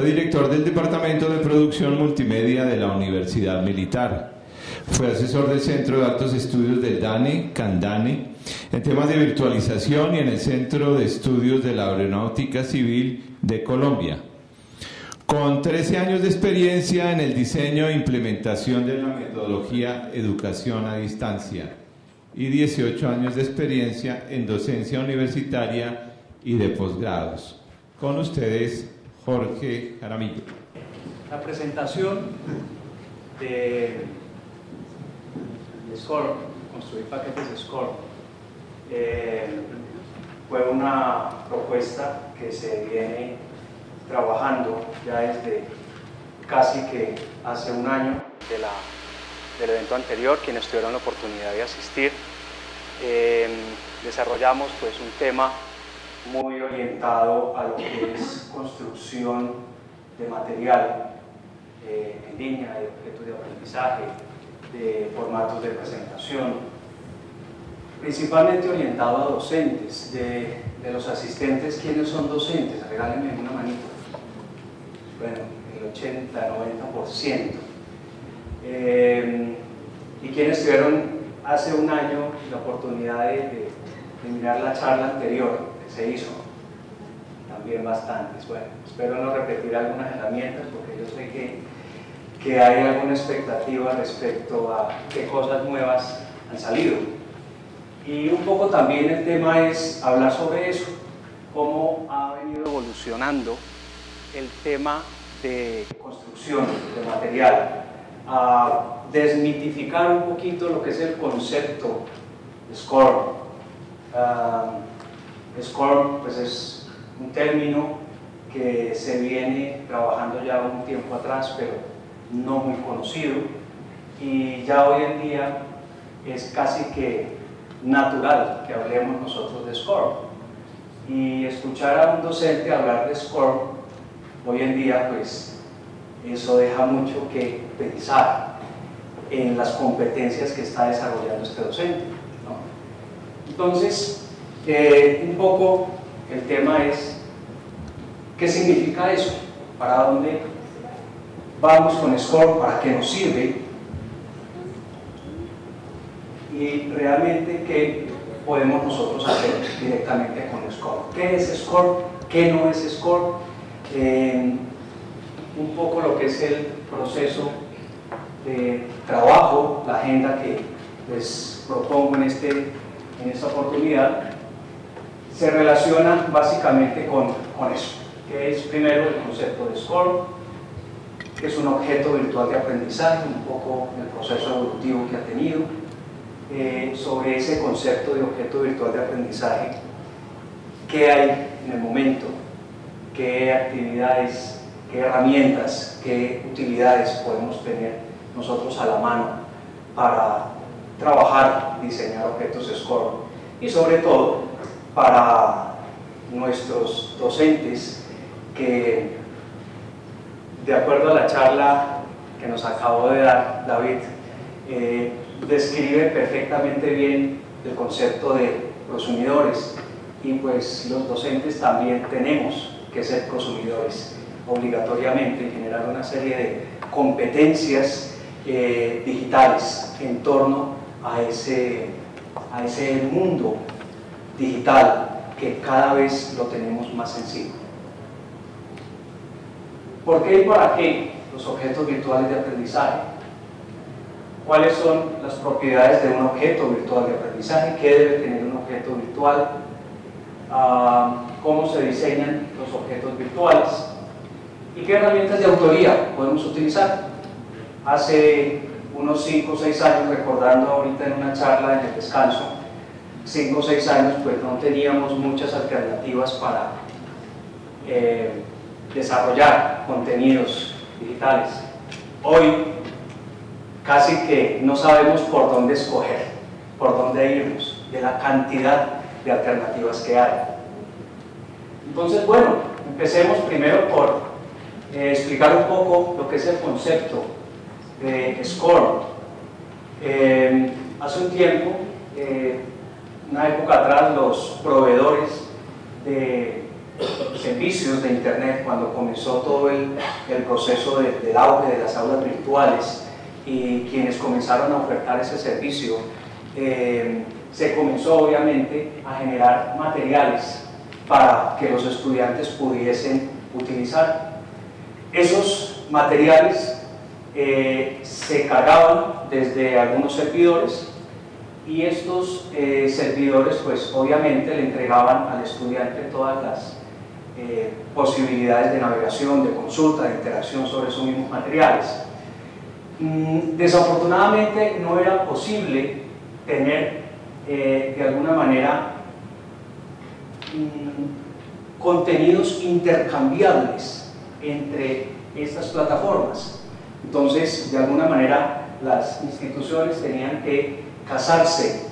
Fue director del Departamento de Producción Multimedia de la Universidad Militar. Fue asesor del Centro de Altos Estudios del DANE, CANDANE, en temas de virtualización y en el Centro de Estudios de la Aeronáutica Civil de Colombia. Con 13 años de experiencia en el diseño e implementación de la metodología Educación a Distancia y 18 años de experiencia en docencia universitaria y de posgrados. Con ustedes, Jorge Jaramillo. La presentación de SCORM, construir paquetes de SCORM, fue una propuesta que se viene trabajando ya desde casi que hace un año del evento anterior. Quienes tuvieron la oportunidad de asistir, desarrollamos pues un tema muy orientado a lo que es construcción de material en línea, de objetos de aprendizaje, de formatos de presentación, principalmente orientado a docentes. De los asistentes, ¿quiénes son docentes? Regálenme una manito. Bueno, el 80-90%. Y quienes tuvieron hace un año la oportunidad de mirar la charla anterior que se hizo, también bastantes. Bueno, espero no repetir algunas herramientas porque yo sé que hay alguna expectativa respecto a qué cosas nuevas han salido. Y un poco también el tema es hablar sobre eso, cómo ha venido evolucionando el tema de construcción de material, a desmitificar un poquito lo que es el concepto de SCORM. SCORM pues es un término que se viene trabajando ya un tiempo atrás, pero no muy conocido, y ya hoy en día es casi que natural que hablemos nosotros de SCORM. Y escuchar a un docente hablar de SCORM hoy en día, pues eso deja mucho que pensar en las competencias que está desarrollando este docente, ¿no? Entonces, un poco el tema es ¿qué significa eso? ¿Para dónde vamos con SCORM? ¿Para qué nos sirve? Y realmente qué podemos nosotros hacer directamente con SCORM. ¿Qué es SCORM? ¿Qué no es SCORM? Un poco lo que es el proceso de trabajo, la agenda que les propongo en esta oportunidad, se relaciona básicamente con eso, que es primero el concepto de SCORM, que es un objeto virtual de aprendizaje, un poco el proceso evolutivo que ha tenido. Sobre ese concepto de objeto virtual de aprendizaje, qué hay en el momento, qué actividades, qué herramientas, qué utilidades podemos tener nosotros a la mano para trabajar, diseñar objetos SCORM, y sobre todo para nuestros docentes que, de acuerdo a la charla que nos acabó de dar David, describe perfectamente bien el concepto de prosumidores, y pues los docentes también tenemos que ser prosumidores obligatoriamente y generar una serie de competencias digitales en torno a ese mundo digital que cada vez lo tenemos más sencillo. ¿Por qué y para qué los objetos virtuales de aprendizaje? ¿Cuáles son las propiedades de un objeto virtual de aprendizaje? ¿Qué debe tener un objeto virtual? ¿Cómo se diseñan los objetos virtuales? ¿Y qué herramientas de autoría podemos utilizar? Hace unos 5 o 6 años, recordando ahorita en una charla en el descanso, 5 o 6 años, pues no teníamos muchas alternativas para desarrollar contenidos digitales. Hoy casi que no sabemos por dónde escoger, por dónde irnos, de la cantidad de alternativas que hay. Entonces, bueno, empecemos primero por explicar un poco lo que es el concepto de SCORM. Hace un tiempo, una época atrás, los proveedores de servicios de Internet, cuando comenzó todo el proceso del auge de las aulas virtuales y quienes comenzaron a ofertar ese servicio, se comenzó obviamente a generar materiales para que los estudiantes pudiesen utilizar. Esos materiales se cargaban desde algunos servidores y estos servidores pues obviamente le entregaban al estudiante todas las posibilidades de navegación, de consulta, de interacción sobre esos mismos materiales. Desafortunadamente no era posible tener de alguna manera contenidos intercambiables entre estas plataformas. Entonces, de alguna manera, las instituciones tenían que casarse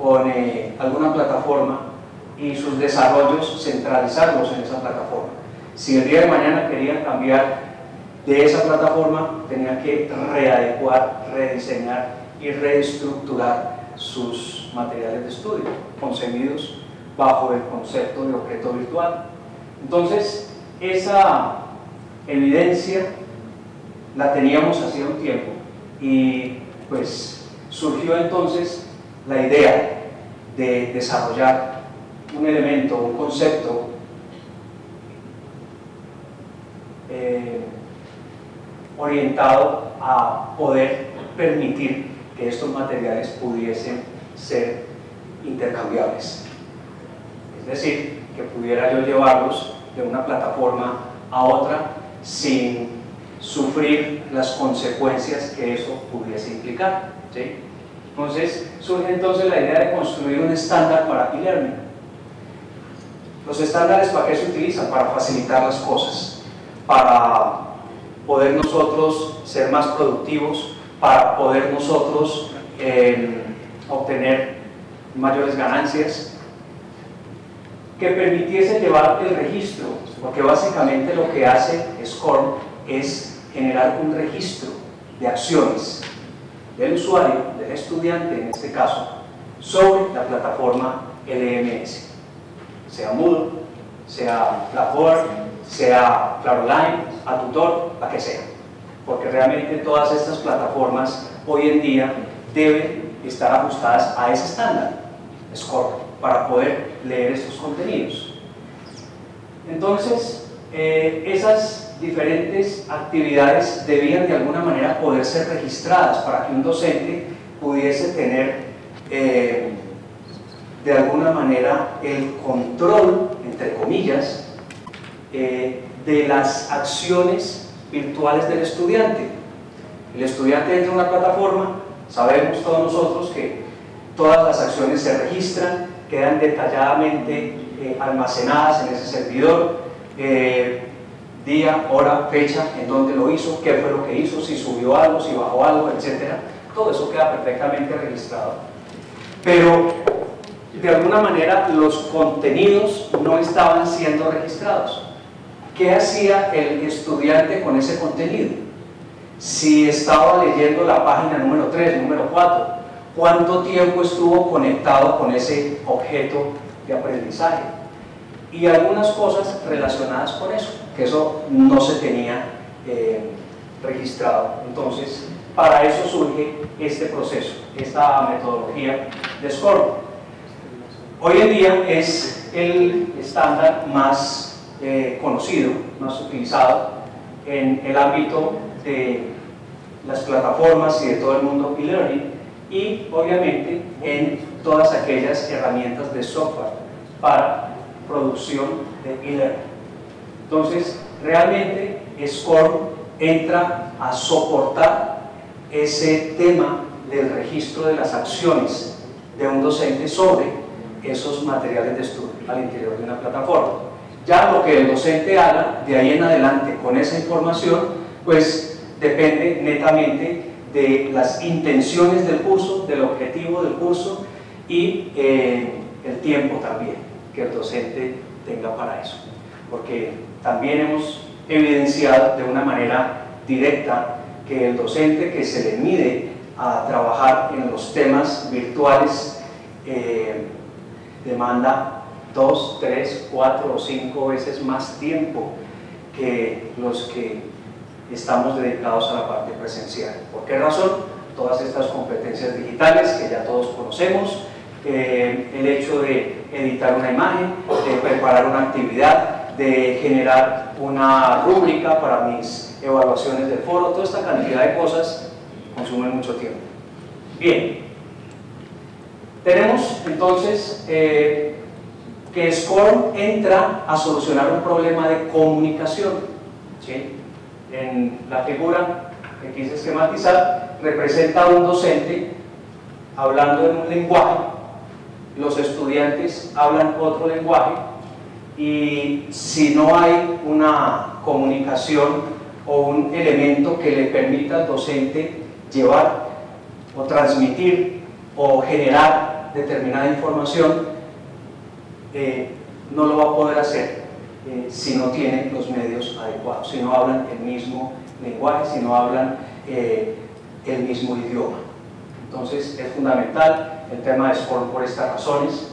con alguna plataforma y sus desarrollos centralizarlos en esa plataforma. Si el día de mañana querían cambiar de esa plataforma, tenían que readecuar, rediseñar y reestructurar sus materiales de estudio, concebidos bajo el concepto de objeto virtual. Entonces, esa evidencia la teníamos hacía un tiempo y pues surgió entonces la idea de desarrollar un elemento, un concepto orientado a poder permitir que estos materiales pudiesen ser intercambiables. Es decir, que pudiera yo llevarlos de una plataforma a otra sin sufrir las consecuencias que eso pudiese implicar, ¿sí? Entonces, surge entonces la idea de construir un estándar para e-learning. Los estándares, ¿para qué se utilizan? Para facilitar las cosas, para poder nosotros ser más productivos, para poder nosotros obtener mayores ganancias, que permitiese llevar el registro, porque básicamente lo que hace SCORM es generar un registro de acciones del usuario, del estudiante en este caso, sobre la plataforma LMS, sea Moodle, sea Blackboard, sea Claroline, Atutor, la que sea, porque realmente todas estas plataformas hoy en día deben estar ajustadas a ese estándar SCORM para poder leer estos contenidos. Entonces, esas diferentes actividades debían de alguna manera poder ser registradas para que un docente pudiese tener de alguna manera el control, entre comillas, de las acciones virtuales del estudiante. El estudiante entra a una plataforma, sabemos todos nosotros que todas las acciones se registran, quedan detalladamente almacenadas en ese servidor, día, hora, fecha, en dónde lo hizo, qué fue lo que hizo, si subió algo, si bajó algo, etc. Todo eso queda perfectamente registrado. Pero, de alguna manera, los contenidos no estaban siendo registrados. ¿Qué hacía el estudiante con ese contenido? Si estaba leyendo la página número 3, número 4, ¿cuánto tiempo estuvo conectado con ese objeto de aprendizaje? Y algunas cosas relacionadas con eso, que eso no se tenía registrado. Entonces, para eso surge este proceso, esta metodología de SCORM. Hoy en día es el estándar más conocido, más utilizado en el ámbito de las plataformas y de todo el mundo e-learning, y obviamente en todas aquellas herramientas de software para producción de e-learning. Entonces, realmente SCORM entra a soportar ese tema del registro de las acciones de un docente sobre esos materiales de estudio al interior de una plataforma. Ya lo que el docente haga de ahí en adelante con esa información, pues depende netamente de las intenciones del curso, del objetivo del curso y el tiempo también que el docente tenga para eso. Porque también hemos evidenciado de una manera directa que el docente que se le mide a trabajar en los temas virtuales demanda 2, 3, 4 o 5 veces más tiempo que los que estamos dedicados a la parte presencial. ¿Por qué razón? Todas estas competencias digitales que ya todos conocemos, el hecho de editar una imagen, de preparar una actividad, de generar una rúbrica para mis evaluaciones del foro, toda esta cantidad de cosas consumen mucho tiempo. Bien, tenemos entonces que SCORM entra a solucionar un problema de comunicación, ¿sí? En la figura que quise esquematizar representa a un docente hablando en un lenguaje, los estudiantes hablan otro lenguaje, y si no hay una comunicación o un elemento que le permita al docente llevar o transmitir o generar determinada información, no lo va a poder hacer si no tiene los medios adecuados, si no hablan el mismo lenguaje, si no hablan el mismo idioma. Entonces es fundamental el tema de SCORM por estas razones.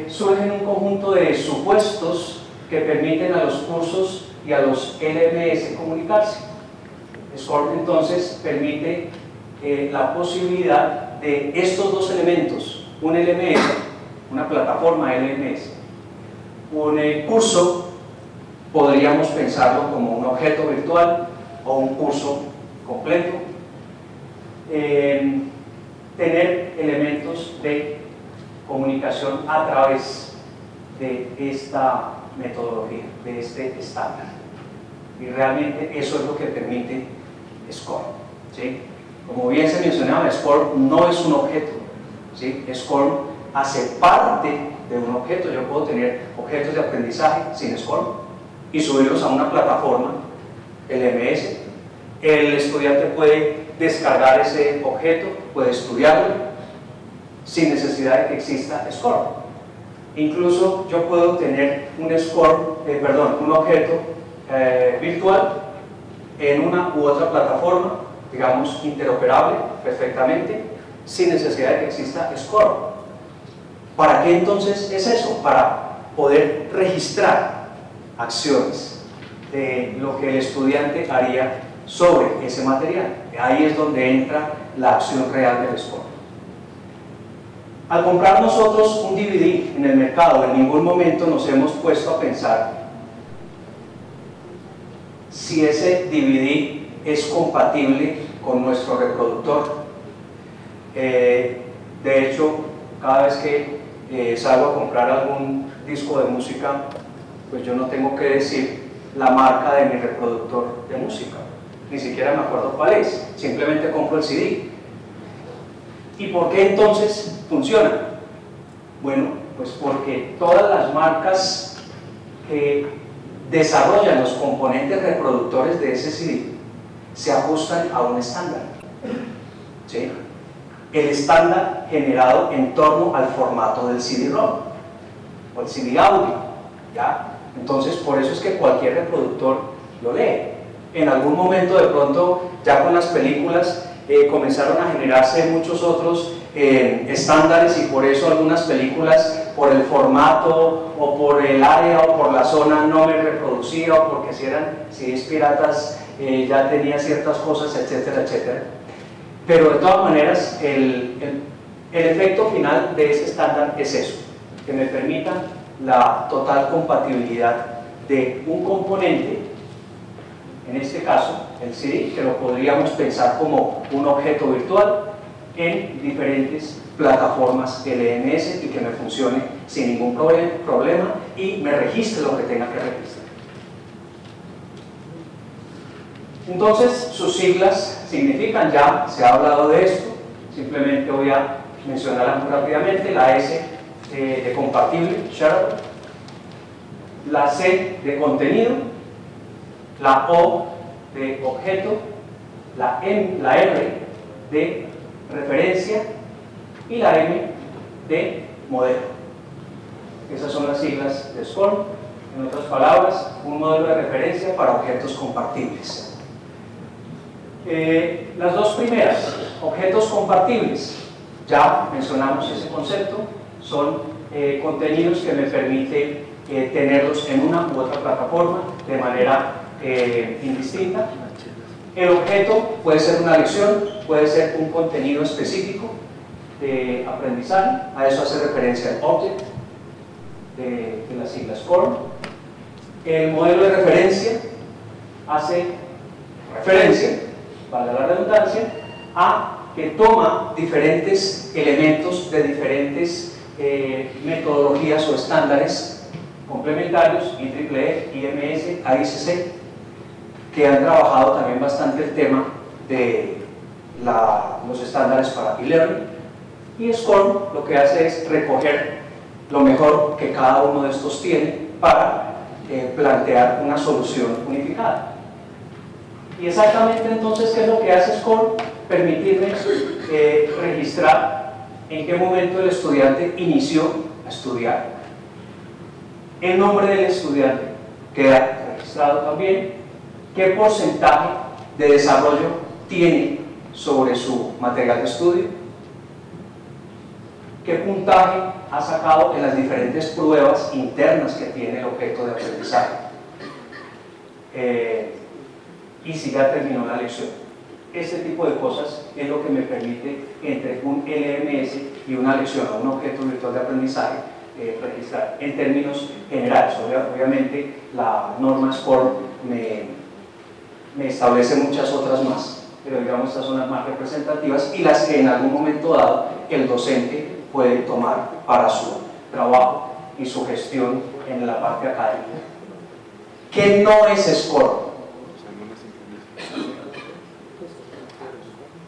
Surgen un conjunto de supuestos que permiten a los cursos y a los LMS comunicarse. SCORM entonces permite la posibilidad de estos dos elementos, un LMS, una plataforma LMS, un curso, podríamos pensarlo como un objeto virtual o un curso completo, tener elementos de comunicación a través de esta metodología, de este estándar. Y realmente eso es lo que permite SCORM, ¿sí? Como bien se mencionaba, SCORM no es un objeto, ¿sí? SCORM hace parte de un objeto. Yo puedo tener objetos de aprendizaje sin SCORM y subirlos a una plataforma LMS. El estudiante puede descargar ese objeto, puede estudiarlo sin necesidad de que exista SCORM. Incluso yo puedo tener un objeto virtual en una u otra plataforma, digamos interoperable perfectamente, sin necesidad de que exista SCORM. ¿Para qué entonces es eso? Para poder registrar acciones de lo que el estudiante haría sobre ese material. Ahí es donde entra la acción real del SCORM. Al comprar nosotros un DVD en el mercado, en ningún momento nos hemos puesto a pensar si ese DVD es compatible con nuestro reproductor. De hecho, cada vez que salgo a comprar algún disco de música, pues yo no tengo que decir la marca de mi reproductor de música, ni siquiera me acuerdo cuál es, simplemente compro el CD. ¿Y por qué entonces funciona? Bueno, pues porque todas las marcas que desarrollan los componentes reproductores de ese CD se ajustan a un estándar, ¿sí? El estándar generado en torno al formato del CD-ROM o el CD audio, ¿ya? Entonces, por eso es que cualquier reproductor lo lee. En algún momento, de pronto, ya con las películas comenzaron a generarse muchos otros estándares, y por eso algunas películas, por el formato o por el área o por la zona, no me reproducía, o porque si eran CDs piratas ya tenía ciertas cosas, etcétera, etcétera. Pero de todas maneras, el efecto final de ese estándar es eso, que me permita la total compatibilidad de un componente, en este caso el CD, que lo podríamos pensar como un objeto virtual, en diferentes plataformas LMS, y que me funcione sin ningún problema y me registre lo que tenga que registrar. Entonces, sus siglas significan, ya se ha hablado de esto, simplemente voy a mencionarla muy rápidamente: la S de compatible, shareable, la C de contenido, la O de objeto, la R de referencia y la M de modelo. Esas son las siglas de SCORM. En otras palabras, un modelo de referencia para objetos compartibles. Las dos primeras, objetos compatibles, ya mencionamos ese concepto, son contenidos que me permite tenerlos en una u otra plataforma de manera indistinta. El objeto puede ser una lección, puede ser un contenido específico de aprendizaje, a eso hace referencia el object de las siglas form. El modelo de referencia hace referencia, valga la redundancia, a que toma diferentes elementos de diferentes metodologías o estándares complementarios, IEEE, IMS, AICC, que han trabajado también bastante el tema de los estándares para e-learning. Y SCORM lo que hace es recoger lo mejor que cada uno de estos tiene para plantear una solución unificada. Y exactamente entonces, ¿qué es lo que hace SCORM? Permitirme registrar en qué momento el estudiante inició a estudiar. El nombre del estudiante queda registrado también, qué porcentaje de desarrollo tiene sobre su material de estudio, qué puntaje ha sacado en las diferentes pruebas internas que tiene el objeto de aprendizaje, y si ya terminó la lección. Este tipo de cosas es lo que me permite, entre un LMS y una lección o un objeto virtual de aprendizaje, registrar en términos generales. Obviamente la norma SCORM me establece muchas otras más, pero digamos estas son las más representativas y las que en algún momento dado el docente puede tomar para su trabajo y su gestión en la parte académica. ¿Qué no es SCORM?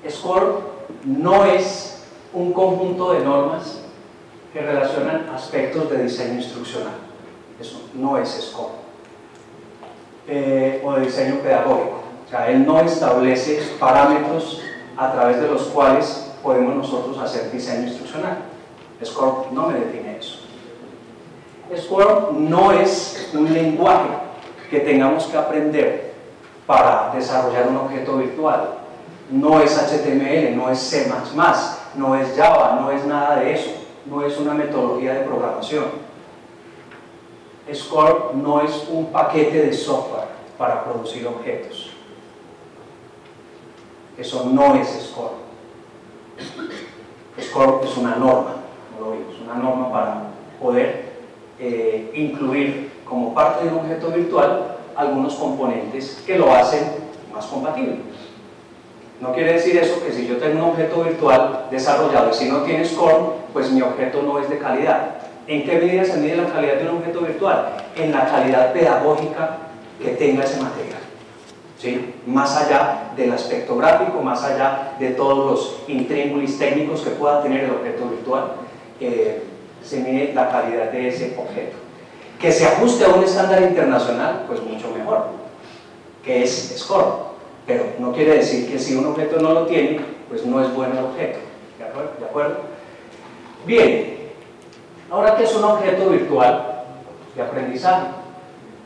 SCORM no es un conjunto de normas que relacionan aspectos de diseño instruccional. Eso no es SCORM. O de diseño pedagógico. O sea, él no establece parámetros a través de los cuales podemos nosotros hacer diseño instruccional. SCORM no me define eso. SCORM no es un lenguaje que tengamos que aprender para desarrollar un objeto virtual. No es HTML, no es C++, no es Java, no es nada de eso. No es una metodología de programación. SCORM no es un paquete de software para producir objetos. Eso no es SCORM. SCORM es una norma, como lo vimos, una norma para poder incluir como parte de un objeto virtual algunos componentes que lo hacen más compatible. No quiere decir eso que si yo tengo un objeto virtual desarrollado y si no tiene SCORM, pues mi objeto no es de calidad. ¿En qué medida se mide la calidad de un objeto virtual? En la calidad pedagógica que tenga ese material, ¿sí? Más allá del aspecto gráfico, más allá de todos los intríngulis técnicos que pueda tener el objeto virtual, se mide la calidad de ese objeto. Que se ajuste a un estándar internacional, pues mucho mejor, que es SCORM. Pero no quiere decir que si un objeto no lo tiene, pues no es bueno el objeto. ¿De acuerdo? Bien, ahora, ¿qué es un objeto virtual de aprendizaje?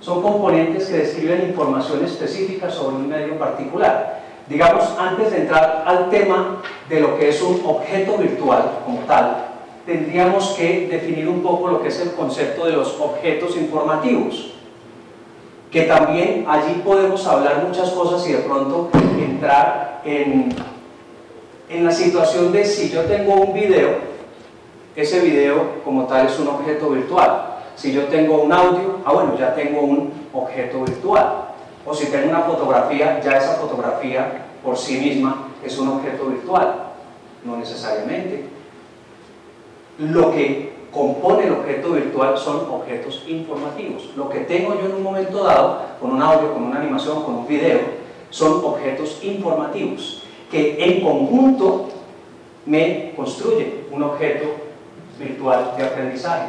Son componentes que describen información específica sobre un medio particular. Digamos, antes de entrar al tema de lo que es un objeto virtual como tal, tendríamos que definir un poco lo que es el concepto de los objetos informativos, que también allí podemos hablar muchas cosas y de pronto entrar en la situación de si yo tengo un video, ese video como tal es un objeto virtual. Si yo tengo un audio, bueno, ya tengo un objeto virtual. O si tengo una fotografía, ya esa fotografía por sí misma es un objeto virtual. No necesariamente. Lo que compone el objeto virtual son objetos informativos. Lo que tengo yo en un momento dado, con un audio, con una animación, con un video, son objetos informativos que en conjunto me construyen un objeto virtual de aprendizaje.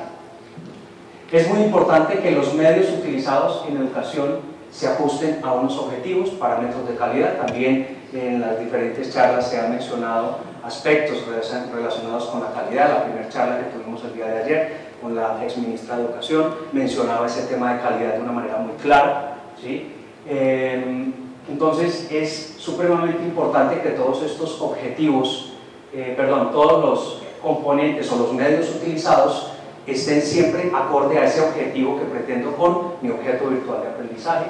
Es muy importante que los medios utilizados en educación se ajusten a unos objetivos, parámetros de calidad. También en las diferentes charlas se han mencionado aspectos relacionados con la calidad. La primera charla que tuvimos el día de ayer con la ex ministra de Educación mencionaba ese tema de calidad de una manera muy clara, ¿sí? Entonces es supremamente importante que todos estos objetivos, todos los componentes o los medios utilizados estén siempre acorde a ese objetivo que pretendo con mi objeto virtual de aprendizaje.